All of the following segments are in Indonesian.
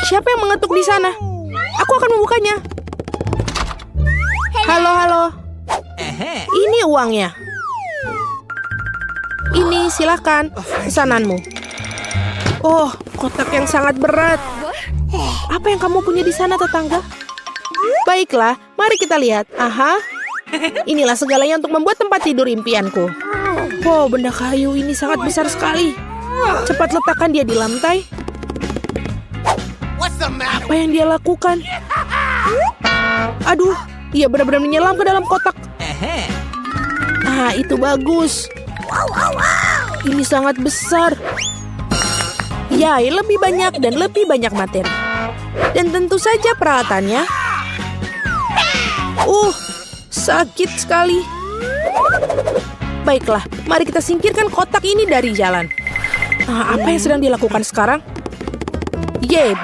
Siapa yang mengetuk di sana? Aku akan membukanya. Halo, halo. Ini uangnya. Ini silakan pesananmu. Oh, kotak yang sangat berat. Apa yang kamu punya di sana, tetangga? Baiklah, mari kita lihat. Aha, inilah segalanya untuk membuat tempat tidur impianku. Oh, benda kayu ini sangat besar sekali. Cepat letakkan dia di lantai. Apa yang dia lakukan? Aduh, ia benar-benar menyelam ke dalam kotak. Ah, itu bagus. Ini sangat besar. Ya, lebih banyak dan lebih banyak materi. Dan tentu saja peralatannya. Sakit sekali. Baiklah, mari kita singkirkan kotak ini dari jalan. Apa yang sedang dilakukan sekarang?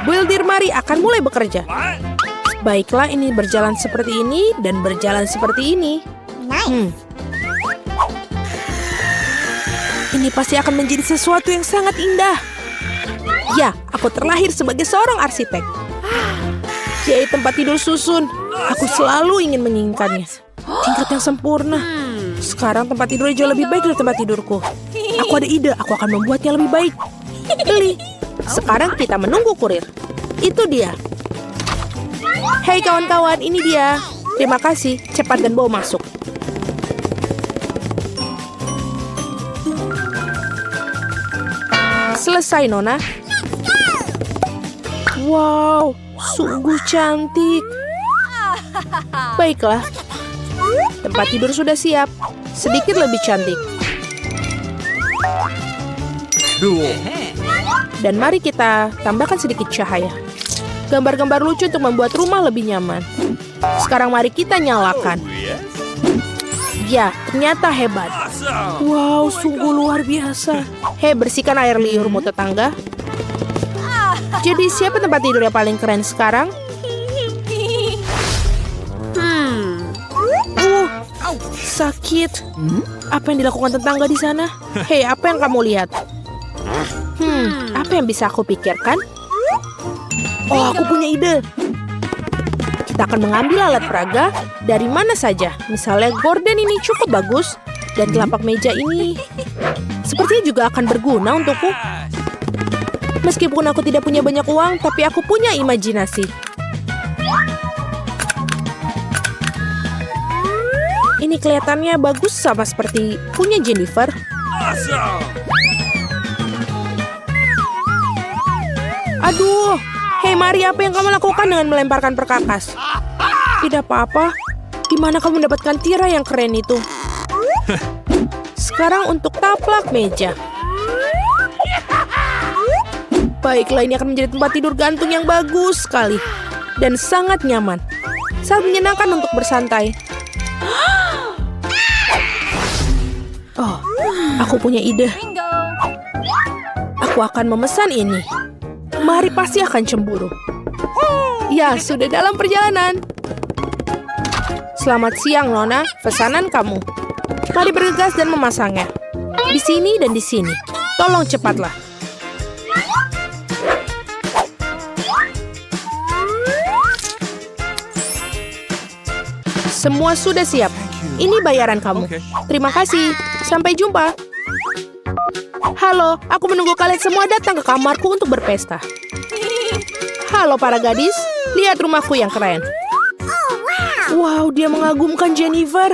Builder Mari akan mulai bekerja. Baiklah, ini berjalan seperti ini dan berjalan seperti ini. Ini pasti akan menjadi sesuatu yang sangat indah. Ya, aku terlahir sebagai seorang arsitek. Tempat tidur susun. Aku selalu ingin menginginkannya. Tingkat yang sempurna. Sekarang tempat tidurnya jauh lebih baik dari tempat tidurku. Aku ada ide, aku akan membuatnya lebih baik. Beli. Sekarang kita menunggu kurir. Itu dia. Hei kawan-kawan, ini dia. Terima kasih, cepat dan bawa masuk. Selesai, Nona. Wow, sungguh cantik. Baiklah, tempat tidur sudah siap. Sedikit lebih cantik. Dan mari kita tambahkan sedikit cahaya. Gambar-gambar lucu untuk membuat rumah lebih nyaman. Sekarang mari kita nyalakan. Ya, ternyata hebat. Wow, sungguh luar biasa. Hei, bersihkan air liurmu, tetangga. Jadi siapa tempat tidur yang paling keren sekarang? Sakit. Apa yang dilakukan tetangga di sana? Hei, apa yang kamu lihat? Apa yang bisa aku pikirkan? Oh, aku punya ide. Kita akan mengambil alat peraga dari mana saja. Misalnya gorden ini cukup bagus. Dan telapak meja ini sepertinya juga akan berguna untukku. Meskipun aku tidak punya banyak uang, tapi aku punya imajinasi. Ini kelihatannya bagus sama seperti punya Jennifer. Aduh, hei Mari, apa yang kamu lakukan dengan melemparkan perkakas? Tidak apa-apa. Di mana kamu mendapatkan tirai yang keren itu? Sekarang untuk taplak meja. Baiklah, ini akan menjadi tempat tidur gantung yang bagus sekali. Dan sangat nyaman. Sangat menyenangkan untuk bersantai. Oh, aku punya ide. Aku akan memesan ini. Mari pasti akan cemburu. Ya, sudah dalam perjalanan. Selamat siang, Nona. Pesanan kamu. Mari bergegas dan memasangnya. Di sini dan di sini. Tolong cepatlah. Semua sudah siap. Ini bayaran kamu. Terima kasih. Sampai jumpa. Halo, aku menunggu kalian semua datang ke kamarku untuk berpesta. Halo para gadis, lihat rumahku yang keren. Wow, dia mengagumkan Jennifer.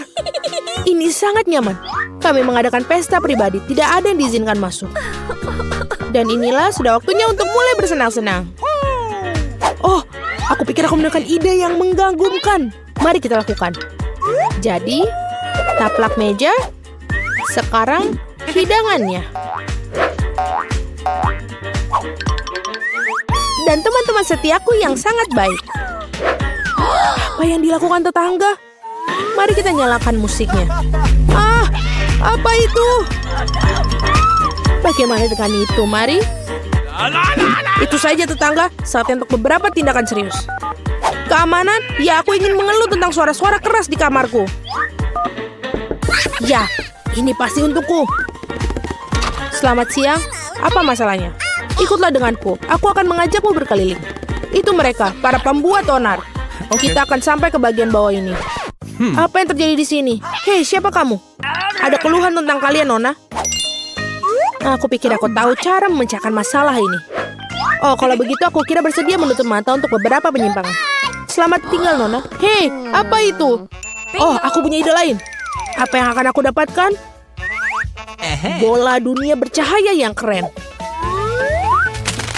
Ini sangat nyaman. Kami mengadakan pesta pribadi, tidak ada yang diizinkan masuk. Dan inilah sudah waktunya untuk mulai bersenang-senang. Oh, aku pikir aku menemukan ide yang menggagumkan. Mari kita lakukan. Jadi, taplak meja. Sekarang, hidangannya. Dan teman-teman setiaku yang sangat baik. Apa yang dilakukan tetangga? Mari kita nyalakan musiknya. Apa itu? Bagaimana dengan itu, Mari? Itu saja tetangga, saatnya untuk beberapa tindakan serius. Keamanan? Ya, aku ingin mengeluh tentang suara-suara keras di kamarku. Ya, ini pasti untukku. Selamat siang, apa masalahnya? Ikutlah denganku. Aku akan mengajakmu berkeliling. Itu mereka, para pembuat donat. Kita akan sampai ke bagian bawah ini. Apa yang terjadi di sini? Hei, siapa kamu? Ada keluhan tentang kalian, Nona? Aku pikir aku tahu cara memecahkan masalah ini. Oh, kalau begitu aku kira bersedia menutup mata untuk beberapa penyimpangan. Selamat tinggal, Nona. Hei, apa itu? Oh, aku punya ide lain. Apa yang akan aku dapatkan? Bola dunia bercahaya yang keren.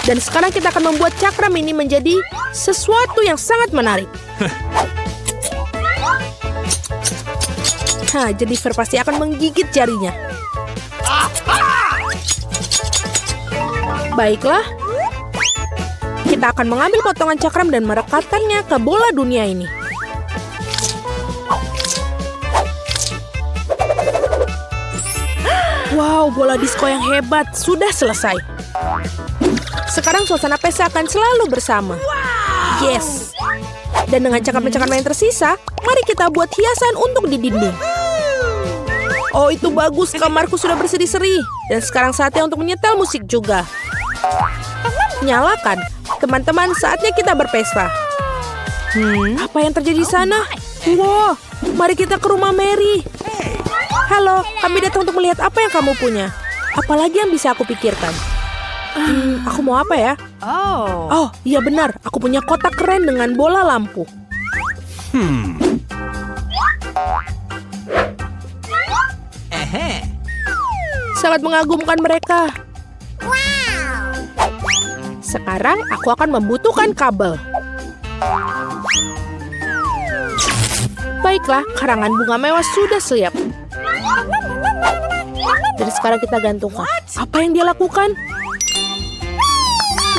Dan sekarang kita akan membuat cakram ini menjadi sesuatu yang sangat menarik. Jennifer pasti akan menggigit jarinya. Baiklah. Kita akan mengambil potongan cakram dan merekatkannya ke bola dunia ini. Wow, bola disko yang hebat. Sudah selesai. Sekarang suasana pesta akan selalu bersama. Yes. Dan dengan cakram-cakram yang tersisa, mari kita buat hiasan untuk di dinding. Oh, itu bagus. Kamarku sudah berseri-seri. Dan sekarang saatnya untuk menyetel musik juga. Nyalakan. Teman-teman, saatnya kita berpesta. Apa yang terjadi di sana? Wow, mari kita ke rumah Mary. Halo, kami datang untuk melihat apa yang kamu punya. Apalagi yang bisa aku pikirkan? Aku mau apa ya? Oh, iya benar. Aku punya kotak keren dengan bola lampu. Sangat mengagumkan mereka. Sekarang aku akan membutuhkan kabel. Baiklah, karangan bunga mewah sudah siap. Jadi sekarang kita gantungkan. Apa yang dia lakukan?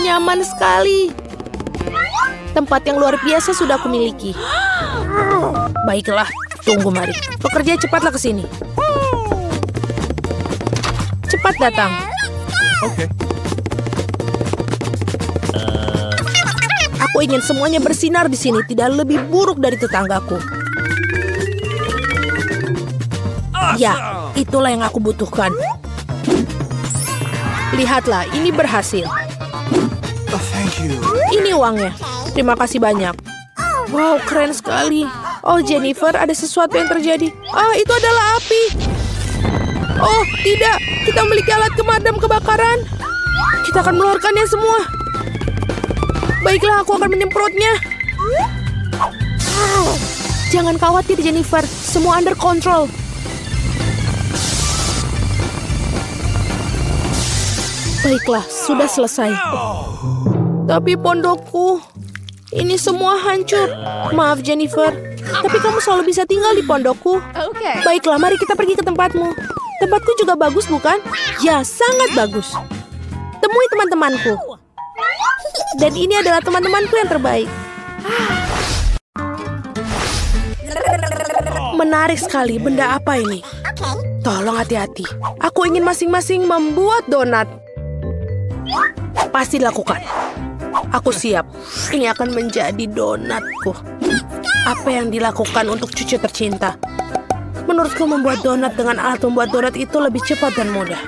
Nyaman sekali. Tempat yang luar biasa sudah aku miliki. Baiklah, tunggu mari. Pekerja cepatlah ke sini. Cepat datang. Oke. Aku ingin semuanya bersinar di sini, tidak lebih buruk dari tetanggaku. Ya, itulah yang aku butuhkan. Lihatlah, ini berhasil. Thank you. Ini uangnya. Terima kasih banyak. Wow, keren sekali. Oh, Jennifer, ada sesuatu yang terjadi. Itu adalah api. Oh, tidak. Kita memiliki alat pemadam kebakaran. Kita akan mengeluarkannya semua. Baiklah, aku akan menyemprotnya. Jangan khawatir, Jennifer. Semua under control. Baiklah, sudah selesai. Tapi pondokku, ini semua hancur. Maaf, Jennifer. Tapi kamu selalu bisa tinggal di pondokku. Baiklah, mari kita pergi ke tempatmu. Tempatku juga bagus, bukan? Ya, sangat bagus. Temui teman-temanku. Dan ini adalah teman-temanku yang terbaik. Menarik sekali, benda apa ini? Tolong hati-hati. Aku ingin masing-masing membuat donat. Pasti dilakukan. Aku siap. Ini akan menjadi donatku. Apa yang dilakukan untuk cucu tercinta? Menurutku membuat donat dengan alat membuat donat itu lebih cepat dan mudah.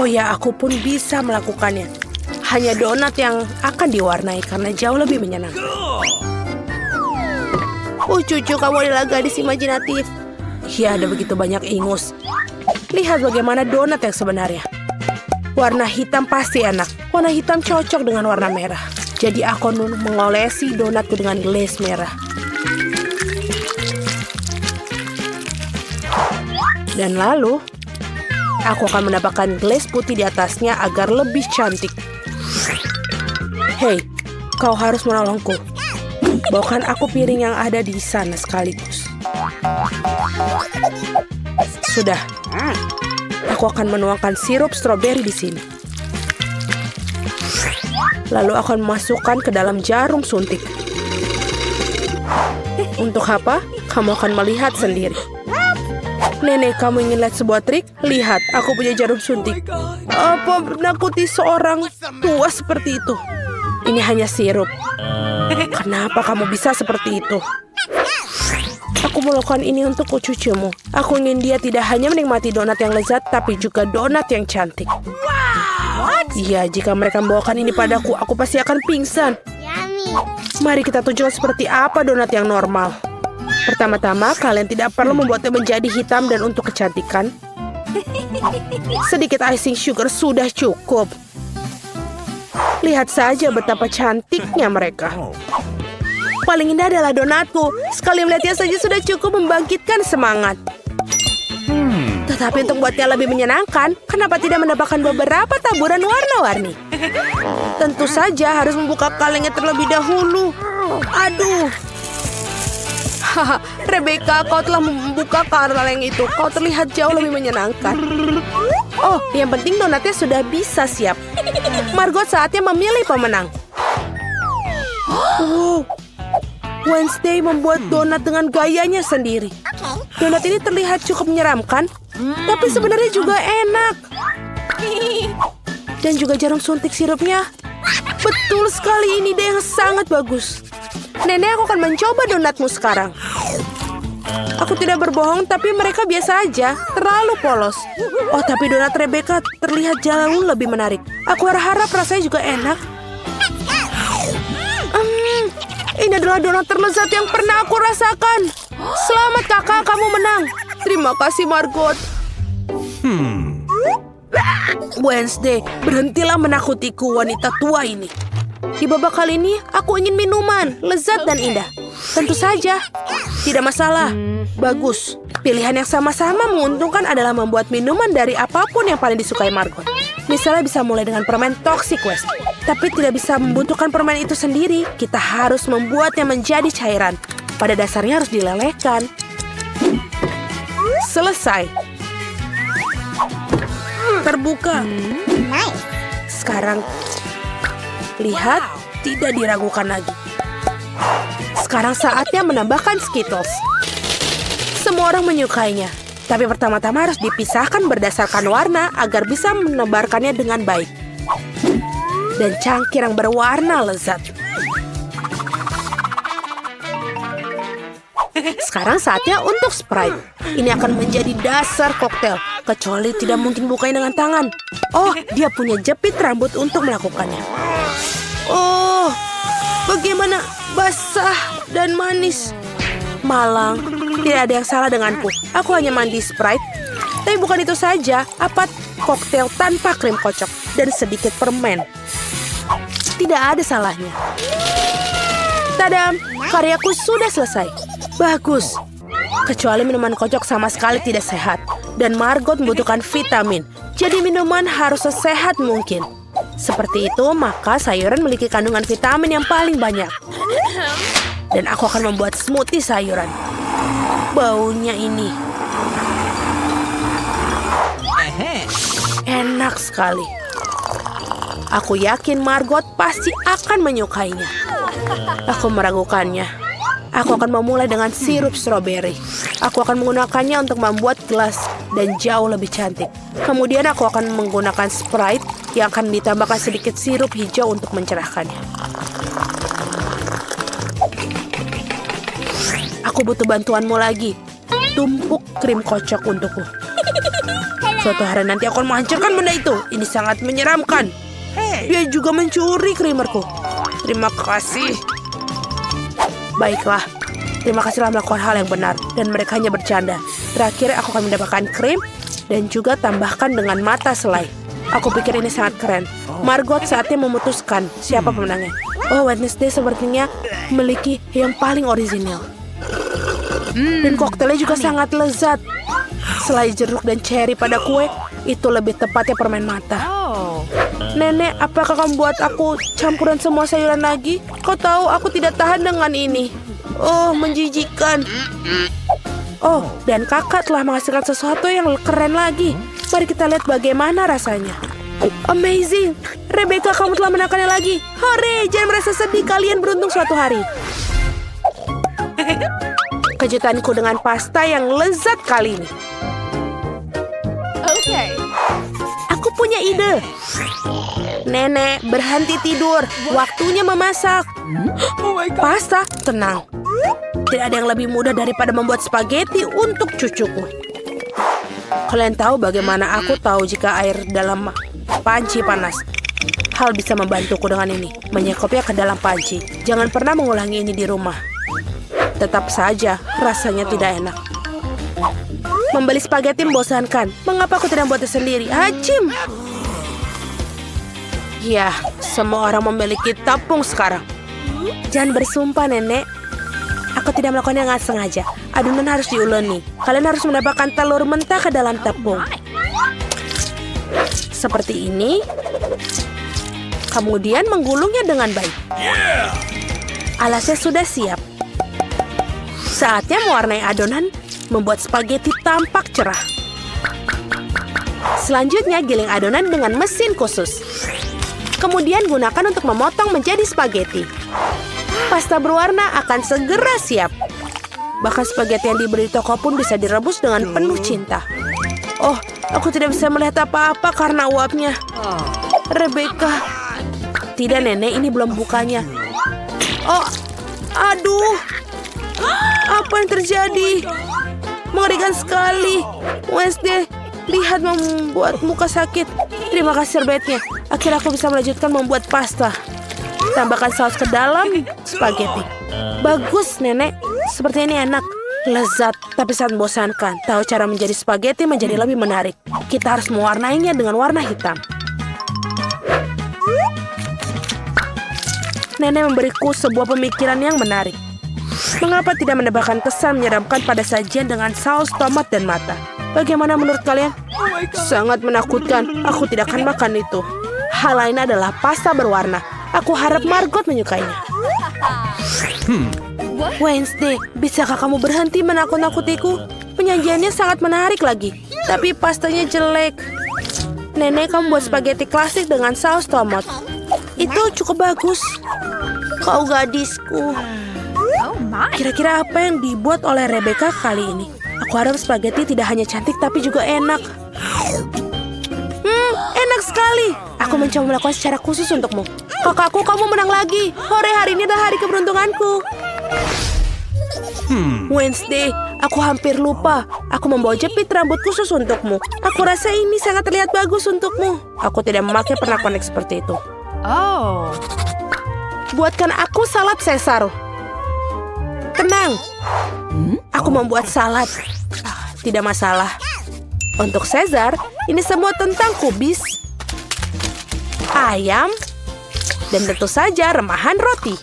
Oh ya, aku pun bisa melakukannya. Hanya donat yang akan diwarnai karena jauh lebih menyenangkan. Cucu, kamu adalah gadis imajinatif. Ya, ada begitu banyak ingus. Lihat bagaimana donat yang sebenarnya. Warna hitam pasti enak. Warna hitam cocok dengan warna merah. Jadi aku mengolesi donatku dengan glaze merah. Dan lalu, aku akan menambahkan glaze putih di atasnya agar lebih cantik. Hei, kau harus menolongku. Bawakan aku piring yang ada di sana sekaligus. Sudah. Aku akan menuangkan sirup stroberi di sini. Lalu akan memasukkan ke dalam jarum suntik. Untuk apa? Kamu akan melihat sendiri. Nenek, kamu ingin lihat sebuah trik? Lihat, aku punya jarum suntik. Apa menakuti seorang tua seperti itu? Ini hanya sirup. Kenapa kamu bisa seperti itu? Aku melakukan ini untuk cucumu. Aku ingin dia tidak hanya menikmati donat yang lezat, tapi juga donat yang cantik. Iya, jika mereka membawakan ini padaku, aku pasti akan pingsan. Mari kita tunjukkan seperti apa donat yang normal. Pertama-tama, kalian tidak perlu membuatnya menjadi hitam dan untuk kecantikan. Sedikit icing sugar sudah cukup. Lihat saja betapa cantiknya mereka. Paling indah adalah donatku. Sekali melihatnya saja sudah cukup membangkitkan semangat. Tetapi untuk buatnya lebih menyenangkan, kenapa tidak menambahkan beberapa taburan warna-warni? Tentu saja harus membuka kalengnya terlebih dahulu. Aduh. Haha, Rebecca, kau telah membuka kaleng itu. Kau terlihat jauh lebih menyenangkan. Oh, yang penting donatnya sudah bisa siap. Margot, saatnya memilih pemenang. Wow. Wednesday membuat donat dengan gayanya sendiri. Donat ini terlihat cukup menyeramkan, tapi sebenarnya juga enak. Dan juga jarum suntik sirupnya. Betul sekali, ini ide yang sangat bagus. Nenek, aku akan mencoba donatmu sekarang. Aku tidak berbohong, tapi mereka biasa aja, terlalu polos. Oh, tapi donat Rebecca terlihat jauh lebih menarik. Aku harap rasanya juga enak. Ini adalah donat terlezat yang pernah aku rasakan. Selamat kakak, kamu menang. Terima kasih Margot. Wednesday, berhentilah menakutiku wanita tua ini. Di babak kali ini, aku ingin minuman, lezat dan indah. Tentu saja, tidak masalah. Bagus. Pilihan yang sama-sama menguntungkan adalah membuat minuman dari apapun yang paling disukai Margot. Misalnya bisa mulai dengan permen Toxic West. Tapi tidak bisa membutuhkan permen itu sendiri. Kita harus membuatnya menjadi cairan. Pada dasarnya harus dilelehkan. Selesai. Terbuka. Sekarang, lihat, tidak diragukan lagi. Sekarang saatnya menambahkan Skittles. Semua orang menyukainya. Tapi pertama-tama harus dipisahkan berdasarkan warna agar bisa menebarkannya dengan baik. Dan cangkir yang berwarna lezat. Sekarang saatnya untuk Sprite. Ini akan menjadi dasar koktail. Kecuali tidak mungkin bukanya dengan tangan. Oh, dia punya jepit rambut untuk melakukannya. Oh, bagaimana basah dan manis. Malang, tidak ada yang salah denganku. Aku hanya mandi Sprite. Tapi bukan itu saja, apa koktail tanpa krim kocok dan sedikit permen. Tidak ada salahnya. Tadam, karyaku sudah selesai. Bagus. Kecuali minuman kocok sama sekali tidak sehat. Dan Margot membutuhkan vitamin. Jadi minuman harus sesehat mungkin. Seperti itu, maka sayuran memiliki kandungan vitamin yang paling banyak. Dan aku akan membuat smoothie sayuran. Baunya ini. Enak sekali. Aku yakin Margot pasti akan menyukainya. Aku meragukannya. Aku akan memulai dengan sirup stroberi. Aku akan menggunakannya untuk membuat gelas dan jauh lebih cantik. Kemudian aku akan menggunakan Sprite yang akan ditambahkan sedikit sirup hijau untuk mencerahkannya. Aku butuh bantuanmu lagi. Tumpuk krim kocok untukku. Suatu hari nanti aku akan menghancurkan benda itu. Ini sangat menyeramkan. Dia juga mencuri krimerku. Terima kasih. Baiklah. Terima kasih telah melakukan hal yang benar. Dan mereka hanya bercanda. Terakhir aku akan mendapatkan krim. Dan juga tambahkan dengan mata selai. Aku pikir ini sangat keren. Margot saatnya memutuskan siapa pemenangnya. Oh, Wednesday sepertinya memiliki yang paling orisinal. Dan koktelnya juga sangat lezat. Selai jeruk dan cherry pada kue, itu lebih tepatnya permen mata. Nenek, apakah kamu buat aku campuran semua sayuran lagi? Kau tahu aku tidak tahan dengan ini. Oh, menjijikan. Oh, dan kakak telah menghasilkan sesuatu yang keren lagi. Mari kita lihat bagaimana rasanya. Amazing. Rebecca, kamu telah menangkannya lagi. Hore, jangan merasa sedih, kalian beruntung suatu hari. Kejutanku dengan pasta yang lezat kali ini. Aku punya ide. Nenek, berhenti tidur. Waktunya memasak. Pasta, tenang. Tidak ada yang lebih mudah daripada membuat spaghetti untuk cucuku. Kalian tahu bagaimana aku tahu jika air dalam panci panas. Hal bisa membantuku dengan ini. Menyekopnya ke dalam panci. Jangan pernah mengulangi ini di rumah. Tetap saja, rasanya tidak enak. Membeli spaghetti membosankan. Mengapa aku tidak buatnya sendiri? Hajim! Ya, semua orang memiliki tepung sekarang. Jangan bersumpah, Nenek. Aku tidak melakukannya dengan sengaja. Adonan harus diuleni. Kalian harus menambahkan telur mentah ke dalam tepung. Seperti ini. Kemudian menggulungnya dengan baik. Alasnya sudah siap. Saatnya mewarnai adonan, membuat spaghetti tampak cerah. Selanjutnya, giling adonan dengan mesin khusus. Kemudian gunakan untuk memotong menjadi spaghetti. Pasta berwarna akan segera siap. Bahkan spaghetti yang dibeli di toko pun bisa direbus dengan penuh cinta. Oh, aku tidak bisa melihat apa-apa karena uapnya. Rebecca. Tidak, Nenek, ini belum bukanya. Oh, aduh. Apa yang terjadi? Mengerikan sekali. Wednesday, lihat membuat muka sakit. Terima kasih serbetnya. Akhirnya aku bisa melanjutkan membuat pasta. Tambahkan saus ke dalam spaghetti. Bagus, Nenek. Seperti ini enak. Lezat, tapi sangat membosankan. Tahu cara menjadi spaghetti menjadi lebih menarik. Kita harus mewarnainya dengan warna hitam. Nenek memberiku sebuah pemikiran yang menarik. Mengapa tidak menambahkan kesan menyeramkan pada sajian dengan saus tomat dan mata? Bagaimana menurut kalian? Sangat menakutkan. Aku tidak akan makan itu. Hal lain adalah pasta berwarna. Aku harap Margot menyukainya. Wednesday, bisakah kamu berhenti menakut-nakutiku? Penyajiannya sangat menarik lagi. Tapi pastanya jelek. Nenek, kamu buat spaghetti klasik dengan saus tomat. Itu cukup bagus. Kau gadisku. Kira-kira apa yang dibuat oleh Rebecca kali ini? Aku harap spaghetti tidak hanya cantik tapi juga enak. Enak sekali. Aku mencoba melakukan secara khusus untukmu. Kakakku, kamu menang lagi. Hore, hari ini adalah hari keberuntunganku. Wednesday, aku hampir lupa. Aku membawa jepit rambut khusus untukmu. Aku rasa ini sangat terlihat bagus untukmu. Aku tidak memakai pernak-pernik seperti itu. Oh. Buatkan aku salad Caesar. Tenang. Aku membuat salad. Tidak masalah. Untuk Caesar, ini semua tentang kubis, ayam, dan tentu saja remahan roti.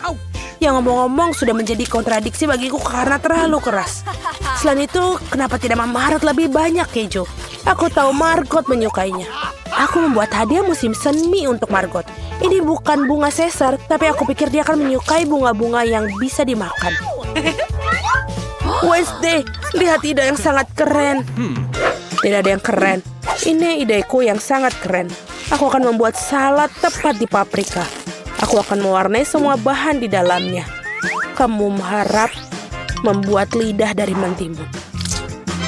Yang ngomong-ngomong sudah menjadi kontradiksi bagiku karena terlalu keras. Selain itu, kenapa tidak memahat lebih banyak keju? Aku tahu Margot menyukainya. Aku membuat hadiah musim semi untuk Margot. Ini bukan bunga Caesar, tapi aku pikir dia akan menyukai bunga-bunga yang bisa dimakan. Wednesday, lihat ide yang sangat keren. Tidak ada yang keren. Ini ideku yang sangat keren. Aku akan membuat salad tepat di paprika. Aku akan mewarnai semua bahan di dalamnya. Kamu harap membuat lidah dari mentimun.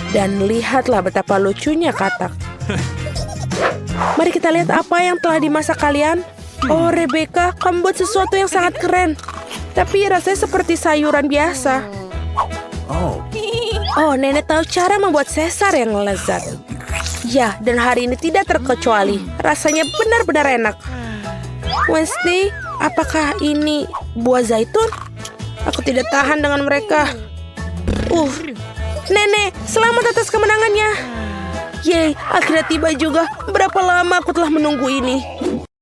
Dan lihatlah betapa lucunya katak. Mari kita lihat apa yang telah dimasak kalian. Oh, Rebecca, kamu buat sesuatu yang sangat keren. Tapi rasanya seperti sayuran biasa. Oh, Nenek tahu cara membuat Caesar yang lezat. Ya, dan hari ini tidak terkecuali. Rasanya benar-benar enak. Wednesday, apakah ini buah zaitun? Aku tidak tahan dengan mereka. Nenek, selamat atas kemenangannya. Yeay, akhirnya tiba juga. Berapa lama aku telah menunggu ini?